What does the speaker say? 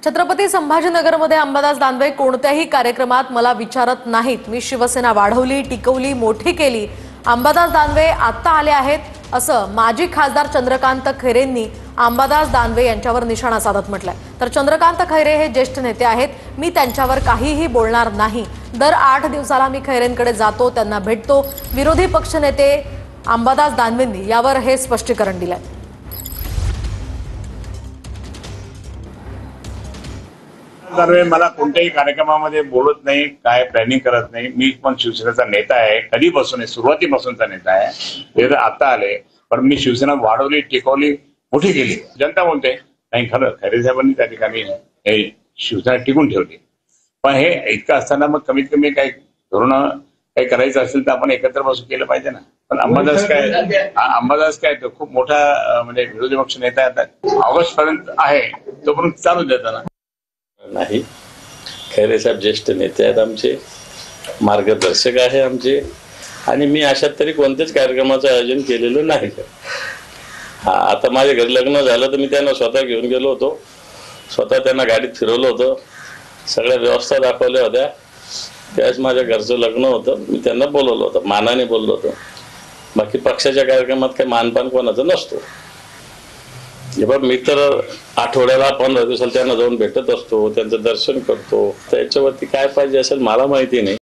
छत्रपती संभाजीनगरमध्ये अंबादास दानवे कोणत्याही कार्यक्रमात मला विचारत नाहीत। मी शिवसेना वाढवली, टिकवली, मोठी केली। अंबादास दानवे आता आले आहेत असं माजी खासदार चंद्रकांत खैरेंनी अंबादास दानवे यांच्यावर निशाणा साधत म्हटलंय। तर चंद्रकांत खैरे हे ज्येष्ठ नेते आहेत, मी त्यांच्यावर काहीही बोलणार नाही। दर 8 दिवसाला मी खैरेंकडे जातो, त्यांना भेटतो। विरोधी पक्षनेते अंबादास दानवेंनी यावर हे स्पष्टीकरण दिलंय। दानवे मला कोणत्याही कार्यक्रमामध्ये बोलत नाही, काय प्लॅनिंग करत नाही। मी पण शिवसेनेचा नेता आहे, कधीपासून सुरुवातीपासूनचा नेता आहे। ते तर आता आले, पण मी शिवसेना वाढवली, टिकवली, मोठी केली। जनता बोलते नाही, खरं खैरे साहेबांनी त्या ठिकाणी शिवसेना टिकून ठेवली। पण हे इतकं असताना मग कमीत कमी काही धोरण काही करायचं असेल तर आपण एकत्र बसून केलं पाहिजे ना। पण अंबादास काय तो खूप मोठा म्हणजे विरोधी पक्ष नेता आहे। ऑगस्ट पर्यंत आहे, तोपर्यंत चालू देताना नाही। खैरे साहेब ज्येष्ठ नेते आहेत, आमचे मार्गदर्शक आहे आमचे, आणि मी अशात तरी कोणत्याच कार्यक्रमाचं आयोजन केलेलं नाही। हा, आता माझ्या घरी लग्न झालं तर मी त्यांना स्वतः घेऊन गेलो होतो, स्वतः त्यांना गाडीत फिरवलं होतं, सगळ्या व्यवस्था दाखवल्या होत्या। त्यावेळेस माझ्या घरचं लग्न होतं, मी त्यांना बोलवलं होतं, मानाने बोललो होतो। बाकी पक्षाच्या कार्यक्रमात काही मानपान कोणाचं नसतो। मी तर आठवड्याला 15 दिवसाला त्यांना जाऊन भेटत असतो, त्यांचं दर्शन करतो। त्याच्यावरती काय पाहिजे असेल मला माहिती नाही।